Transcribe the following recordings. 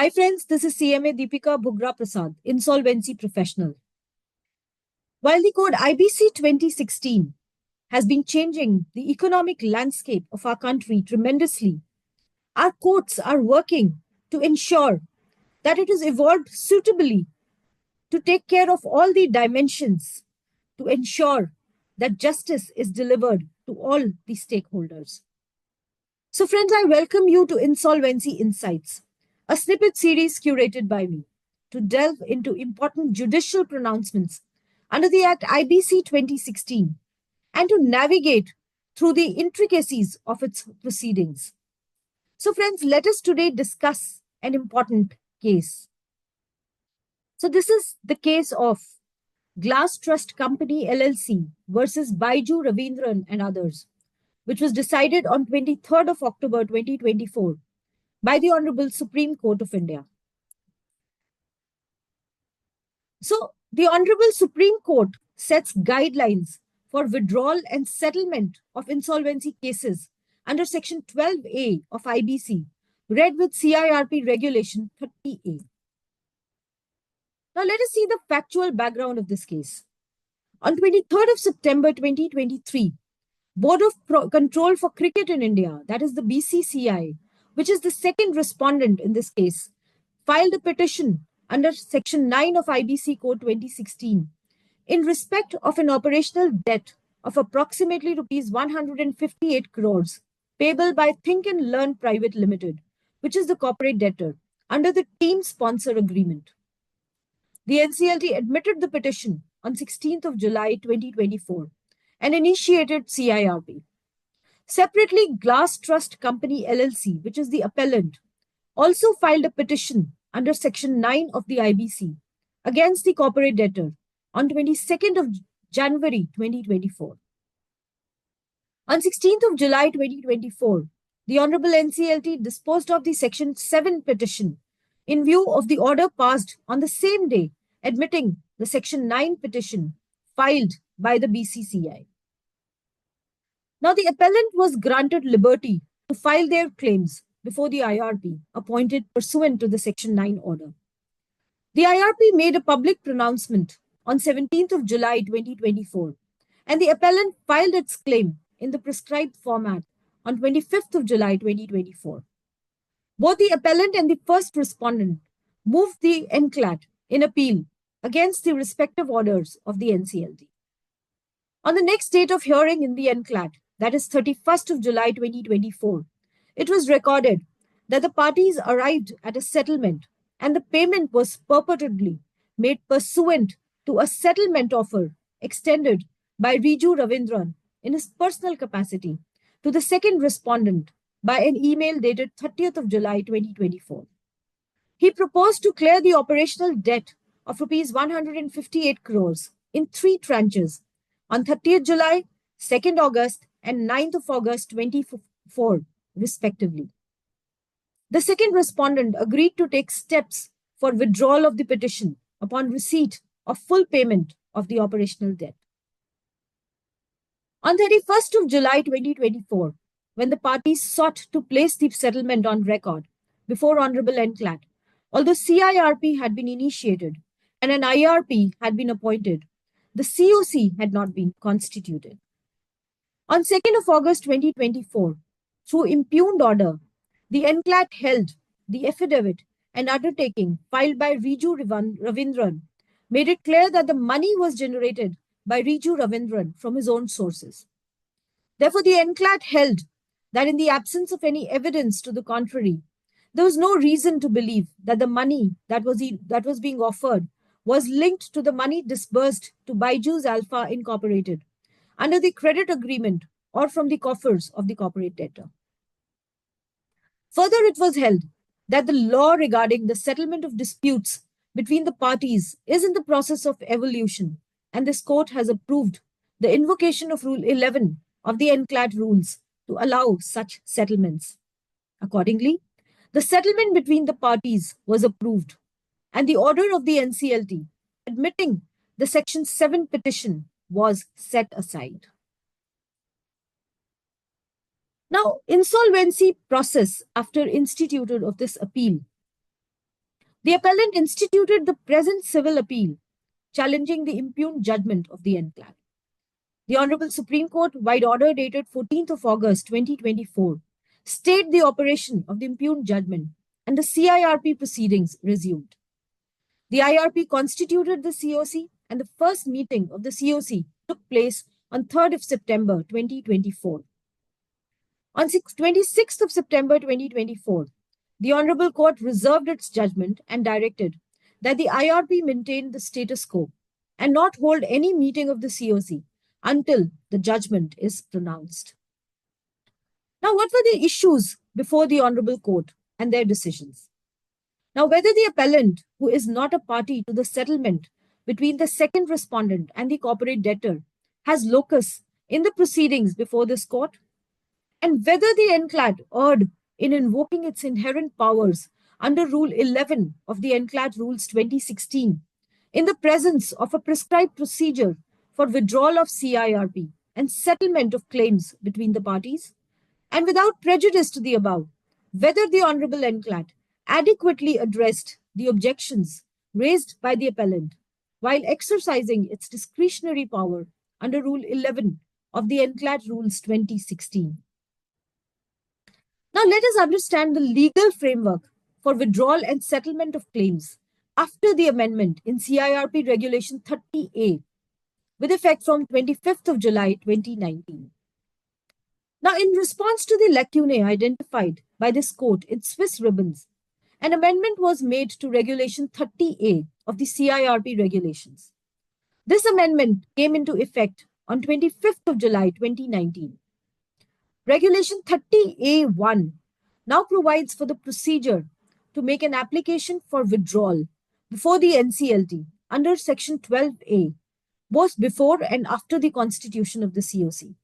Hi friends, this is CMA Deepika Bhugra Prasad, insolvency professional. While the code IBC 2016 has been changing the economic landscape of our country tremendously, our courts are working to ensure that it is evolved suitably to take care of all the dimensions to ensure that justice is delivered to all the stakeholders. So friends, I welcome you to Insolvency Insights, a snippet series curated by me to delve into important judicial pronouncements under the Act IBC 2016 and to navigate through the intricacies of its proceedings. So friends, let us today discuss an important case. So this is the case of Glass Trust Company LLC versus Baiju Ravindran and others, which was decided on 23rd of October 2024 by the Honorable Supreme Court of India. So, the Honorable Supreme Court sets guidelines for withdrawal and settlement of insolvency cases under Section 12A of IBC, read with CIRP Regulation 30A. Now, let us see the factual background of this case. On 23rd of September 2023, Board of Control for Cricket in India, that is the BCCI, which is the second respondent in this case, filed a petition under Section 9 of IBC Code 2016 in respect of an operational debt of approximately rupees 158 crores payable by Think and Learn Private Limited, which is the corporate debtor, under the team sponsor agreement. The NCLT admitted the petition on 16th of July 2024 and initiated CIRP. Separately, Glass Trust Company LLC, which is the appellant, also filed a petition under Section 9 of the IBC against the corporate debtor on 22nd of January 2024. On 16th of July 2024, the Honorable NCLT disposed of the Section 7 petition in view of the order passed on the same day admitting the Section 9 petition filed by the BCCI. Now, the appellant was granted liberty to file their claims before the IRP appointed pursuant to the Section 9 order. The IRP made a public pronouncement on 17th of July 2024, and the appellant filed its claim in the prescribed format on 25th of July 2024. Both the appellant and the first respondent moved the NCLAT in appeal against the respective orders of the NCLT. On the next date of hearing in the NCLAT, that is 31st of July 2024, it was recorded that the parties arrived at a settlement and the payment was purportedly made pursuant to a settlement offer extended by Riju Ravindran in his personal capacity to the second respondent by an email dated 30th of July 2024. He proposed to clear the operational debt of rupees 158 crores in 3 tranches on 30th July, 2nd August, and 9th of August 2024, respectively. The second respondent agreed to take steps for withdrawal of the petition upon receipt of full payment of the operational debt. On 31st of July 2024, when the parties sought to place the settlement on record before Honorable NCLAT, although CIRP had been initiated and an IRP had been appointed, the COC had not been constituted. On 2nd of August 2024, through impugned order, the NCLAT held the affidavit and undertaking filed by Riju Ravindran made it clear that the money was generated by Riju Ravindran from his own sources. Therefore, the NCLAT held that in the absence of any evidence to the contrary, there was no reason to believe that the money that was being offered was linked to the money disbursed to Baiju's Alpha Incorporated under the credit agreement or from the coffers of the corporate debtor. Further, it was held that the law regarding the settlement of disputes between the parties is in the process of evolution, and this court has approved the invocation of Rule 11 of the NCLAT rules to allow such settlements. Accordingly, the settlement between the parties was approved, and the order of the NCLT admitting the Section 7 petition was set aside. Now, insolvency process after instituted of this appeal The appellant instituted the present civil appeal, challenging the impugned judgment of the NCLAT. The Honorable Supreme Court, wide order dated 14th of August 2024, stayed the operation of the impugned judgment and the CIRP proceedings resumed. The IRP constituted the COC and the first meeting of the COC took place on 3rd of September 2024. On 26th of September 2024, the Honorable Court reserved its judgment and directed that the IRP maintain the status quo and not hold any meeting of the COC until the judgment is pronounced. Now, what were the issues before the Honorable Court and their decisions? Now, whether the appellant, who is not a party to the settlement between the second respondent and the corporate debtor, has locus in the proceedings before this court, and whether the NCLAT erred in invoking its inherent powers under Rule 11 of the NCLAT Rules 2016 in the presence of a prescribed procedure for withdrawal of CIRP and settlement of claims between the parties, and without prejudice to the above, whether the Honorable NCLAT adequately addressed the objections raised by the appellant while exercising its discretionary power under Rule 11 of the NCLAT Rules 2016. Now, let us understand the legal framework for withdrawal and settlement of claims after the amendment in CIRP Regulation 30A with effect from 25th of July 2019. Now, in response to the lacunae identified by this court in Swiss Ribbons, an amendment was made to Regulation 30A of the CIRP regulations. This amendment came into effect on 25th of July 2019. Regulation 30A1 now provides for the procedure to make an application for withdrawal before the NCLT under Section 12A, both before and after the constitution of the COC.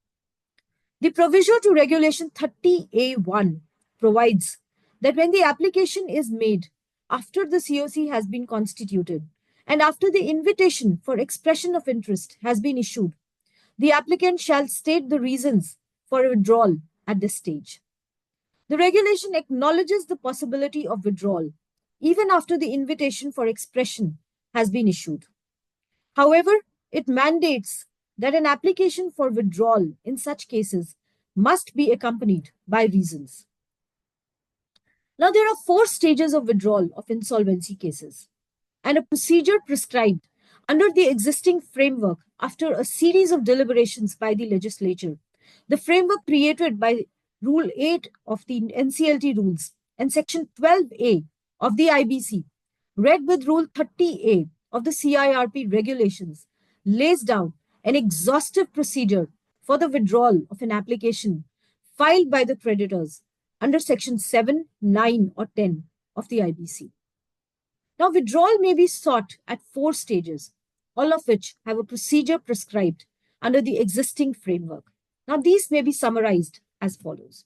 The provision to Regulation 30A1 provides that when the application is made after the COC has been constituted and after the invitation for expression of interest has been issued, the applicant shall state the reasons for withdrawal at this stage. The regulation acknowledges the possibility of withdrawal even after the invitation for expression has been issued. However, it mandates that an application for withdrawal in such cases must be accompanied by reasons. Now, there are 4 stages of withdrawal of insolvency cases, and a procedure prescribed under the existing framework after a series of deliberations by the legislature. The framework created by Rule 8 of the NCLT rules and Section 12A of the IBC, read with Rule 30A of the CIRP regulations, lays down an exhaustive procedure for the withdrawal of an application filed by the creditors under Section 7, 9, or 10 of the IBC. Now, withdrawal may be sought at 4 stages, all of which have a procedure prescribed under the existing framework. Now, these may be summarized as follows.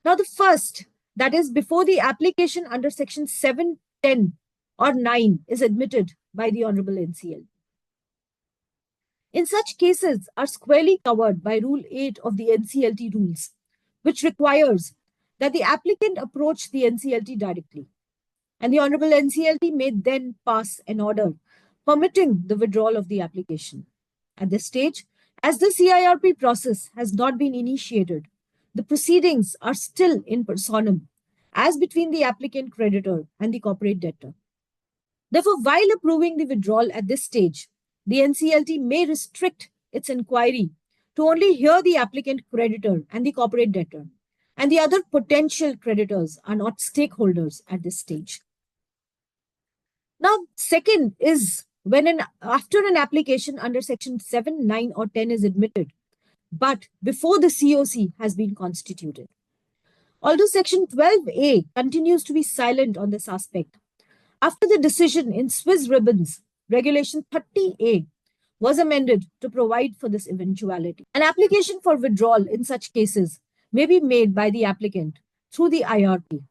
Now, the first, that is before the application under Section 7, 10, or 9 is admitted by the Honorable NCL. In such cases are squarely covered by Rule 8 of the NCLT rules, which requires that the applicant approach the NCLT directly, and the Honorable NCLT may then pass an order permitting the withdrawal of the application. At this stage, as the CIRP process has not been initiated, the proceedings are still in personam, as between the applicant creditor and the corporate debtor. Therefore, while approving the withdrawal at this stage, the NCLT may restrict its inquiry to only hear the applicant creditor and the corporate debtor, and the other potential creditors are not stakeholders at this stage. Now, second is when after an application under Section 7, 9, or 10 is admitted, but before the COC has been constituted. Although Section 12A continues to be silent on this aspect, after the decision in Swiss Ribbons, Regulation 30A was amended to provide for this eventuality. An application for withdrawal in such cases may be made by the applicant through the IRP.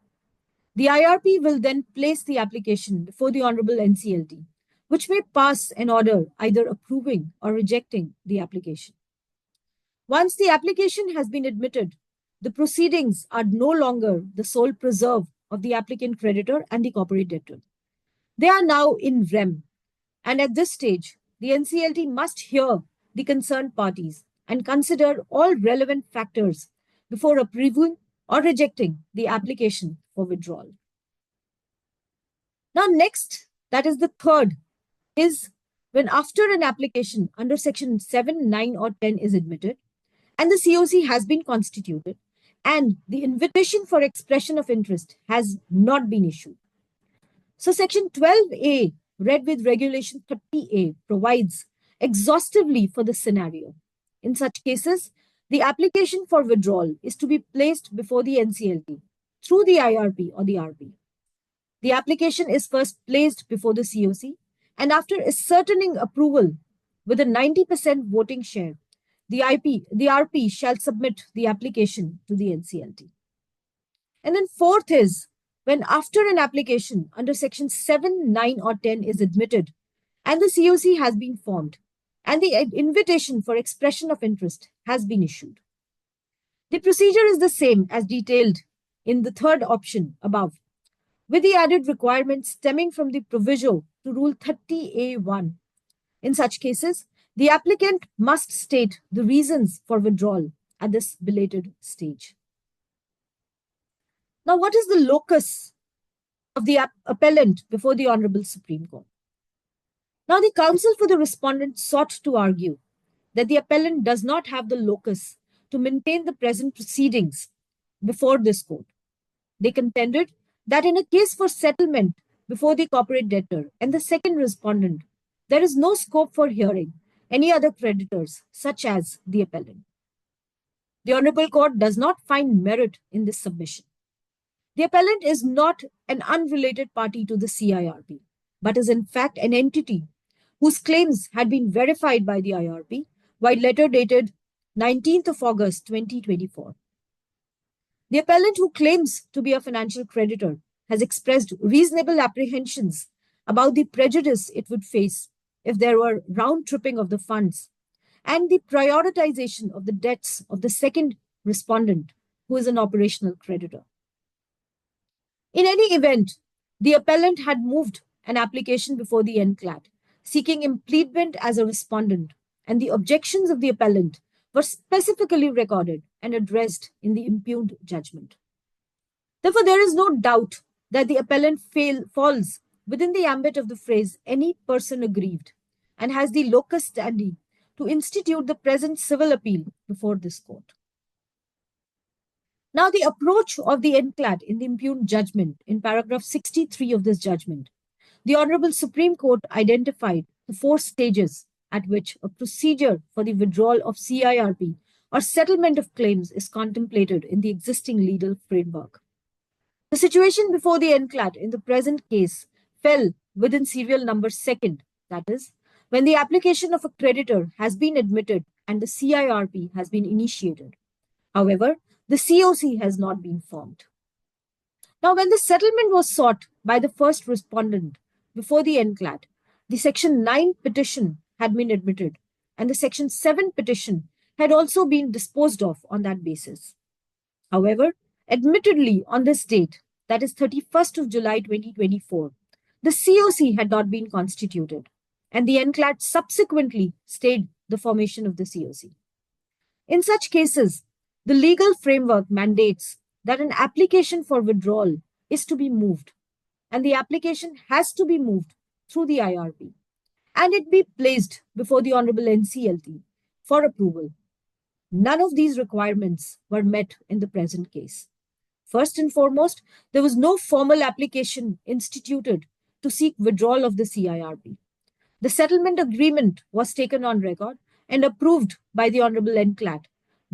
The IRP will then place the application before the Honorable NCLT, which may pass an order either approving or rejecting the application. Once the application has been admitted, the proceedings are no longer the sole preserve of the applicant creditor and the corporate debtor. They are now in REM, and at this stage, the NCLT must hear the concerned parties and consider all relevant factors before approving or rejecting the application for withdrawal. Now, next, that is the third, is when after an application under section 7, 9, or 10 is admitted and the COC has been constituted and the invitation for expression of interest has not been issued. So, section 12A, read with regulation 30A, provides exhaustively for this scenario. In such cases, the application for withdrawal is to be placed before the NCLT through the IRP or the RP. The application is first placed before the COC, and after ascertaining approval with a 90% voting share, the RP shall submit the application to the NCLT. And then fourth is when after an application under section 7, 9, or 10 is admitted and the COC has been formed and the invitation for expression of interest has been issued. The procedure is the same as detailed in the third option above, with the added requirements stemming from the proviso to Rule 30A1. In such cases, the applicant must state the reasons for withdrawal at this belated stage. Now, what is the locus of the appellant before the Honorable Supreme Court? Now, the counsel for the respondent sought to argue that the appellant does not have the locus to maintain the present proceedings before this court. They contended that in a case for settlement before the corporate debtor and the second respondent, there is no scope for hearing any other creditors, such as the appellant. The Honorable Court does not find merit in this submission. The appellant is not an unrelated party to the CIRP, but is in fact an entity whose claims had been verified by the IRP by letter dated 19th of August 2024. The appellant, who claims to be a financial creditor, has expressed reasonable apprehensions about the prejudice it would face if there were round-tripping of the funds and the prioritization of the debts of the second respondent, who is an operational creditor. In any event, the appellant had moved an application before the NCLAT, seeking impleadment as a respondent, and the objections of the appellant were specifically recorded and addressed in the impugned judgment. Therefore, there is no doubt that the appellant falls within the ambit of the phrase any person aggrieved and has the locus standi to institute the present civil appeal before this court. Now, the approach of the NCLAT in the impugned judgment in paragraph 63 of this judgment, the Honorable Supreme Court identified the 4 stages at which a procedure for the withdrawal of CIRP or settlement of claims is contemplated in the existing legal framework. The situation before the NCLAT in the present case fell within serial number 2nd, that is, when the application of a creditor has been admitted and the CIRP has been initiated. However, the COC has not been formed. Now, when the settlement was sought by the first respondent before the NCLAT, the Section 9 petition had been admitted, and the Section 7 petition had also been disposed of on that basis. However, admittedly, on this date, that is 31st of July 2024, the COC had not been constituted, and the NCLAT subsequently stayed the formation of the COC. In such cases, the legal framework mandates that an application for withdrawal is to be moved, and the application has to be moved through the IRP, and it be placed before the Honorable NCLT for approval. None of these requirements were met in the present case. First and foremost, there was no formal application instituted to seek withdrawal of the CIRP. The settlement agreement was taken on record and approved by the Honorable NCLAT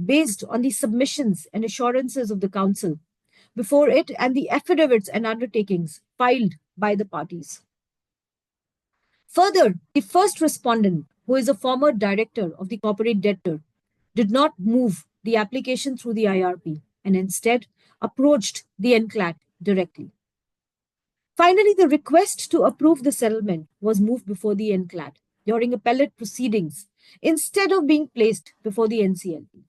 based on the submissions and assurances of the Council before it and the affidavits and undertakings filed by the parties. Further, the first respondent, who is a former director of the corporate debtor, did not move the application through the IRP and instead approached the NCLAT directly. Finally, the request to approve the settlement was moved before the NCLAT during appellate proceedings instead of being placed before the NCLT.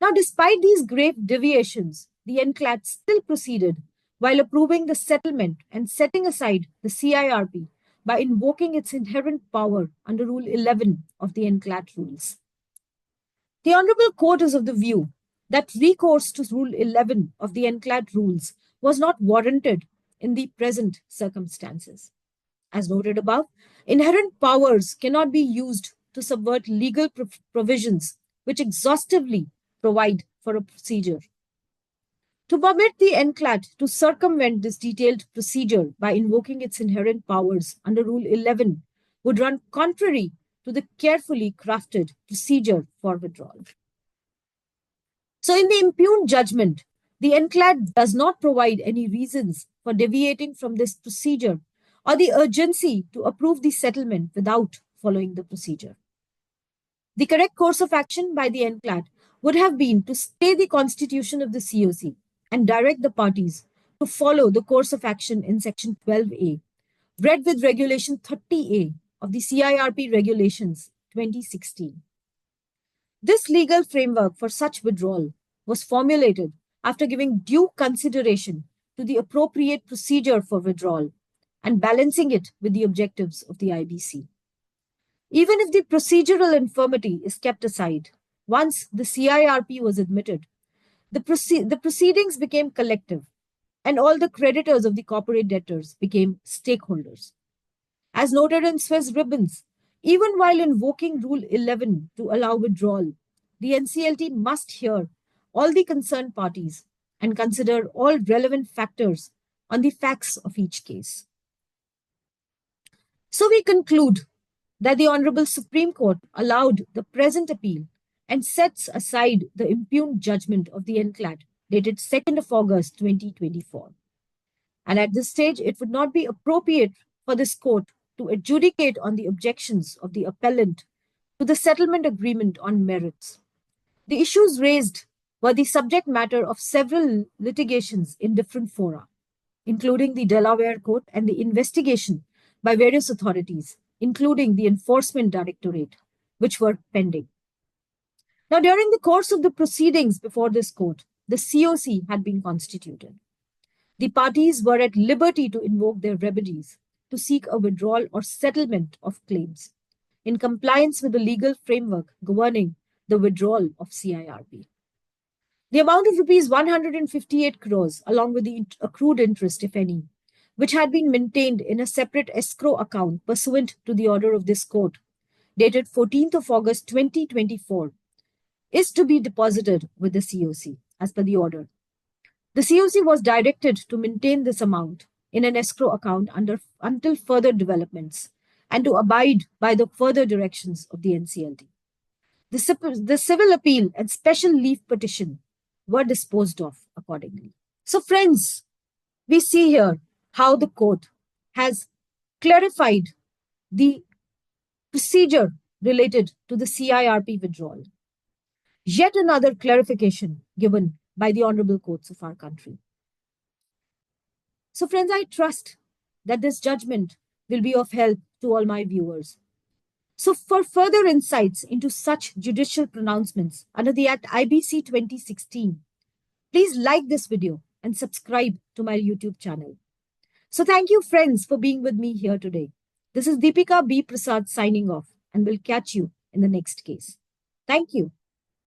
Now, despite these grave deviations, the NCLAT still proceeded while approving the settlement and setting aside the CIRP by invoking its inherent power under Rule 11 of the NCLAT rules. The Honorable Court is of the view that recourse to Rule 11 of the NCLAT rules was not warranted in the present circumstances. As noted above, inherent powers cannot be used to subvert legal provisions which exhaustively provide for a procedure. To permit the NCLAT to circumvent this detailed procedure by invoking its inherent powers under Rule 11 would run contrary to the carefully crafted procedure for withdrawal. So, in the impugned judgment, the NCLAT does not provide any reasons for deviating from this procedure or the urgency to approve the settlement without following the procedure. The correct course of action by the NCLAT would have been to stay the constitution of the COC and direct the parties to follow the course of action in Section 12A, read with Regulation 30A of the CIRP Regulations 2016. This legal framework for such withdrawal was formulated after giving due consideration to the appropriate procedure for withdrawal and balancing it with the objectives of the IBC. Even if the procedural infirmity is kept aside, once the CIRP was admitted, the proceedings became collective, and all the creditors of the corporate debtors became stakeholders. As noted in Swiss Ribbons, even while invoking Rule 11 to allow withdrawal, the NCLT must hear all the concerned parties and consider all relevant factors on the facts of each case. So we conclude that the Honorable Supreme Court allowed the present appeal and sets aside the impugned judgment of the NCLAT dated 2nd of August 2024. And at this stage, it would not be appropriate for this court to adjudicate on the objections of the appellant to the settlement agreement on merits. The issues raised were the subject matter of several litigations in different fora, including the Delaware Court and the investigation by various authorities, including the Enforcement Directorate, which were pending. Now, during the course of the proceedings before this court, the COC had been constituted. The parties were at liberty to invoke their remedies to seek a withdrawal or settlement of claims in compliance with the legal framework governing the withdrawal of CIRP. The amount of rupees 158 crores, along with the accrued interest, if any, which had been maintained in a separate escrow account pursuant to the order of this court, dated 14th of August 2024, is to be deposited with the COC as per the order. The COC was directed to maintain this amount in an escrow account until further developments and to abide by the further directions of the NCLT. The civil appeal and special leave petition were disposed of accordingly. So, friends, we see here how the court has clarified the procedure related to the CIRP withdrawal. Yet another clarification given by the honorable courts of our country. So, friends, I trust that this judgment will be of help to all my viewers. So, for further insights into such judicial pronouncements under the Act IBC 2016, please like this video and subscribe to my YouTube channel. So, thank you, friends, for being with me here today. This is Deepika B. Prasad signing off, and we'll catch you in the next case. Thank you.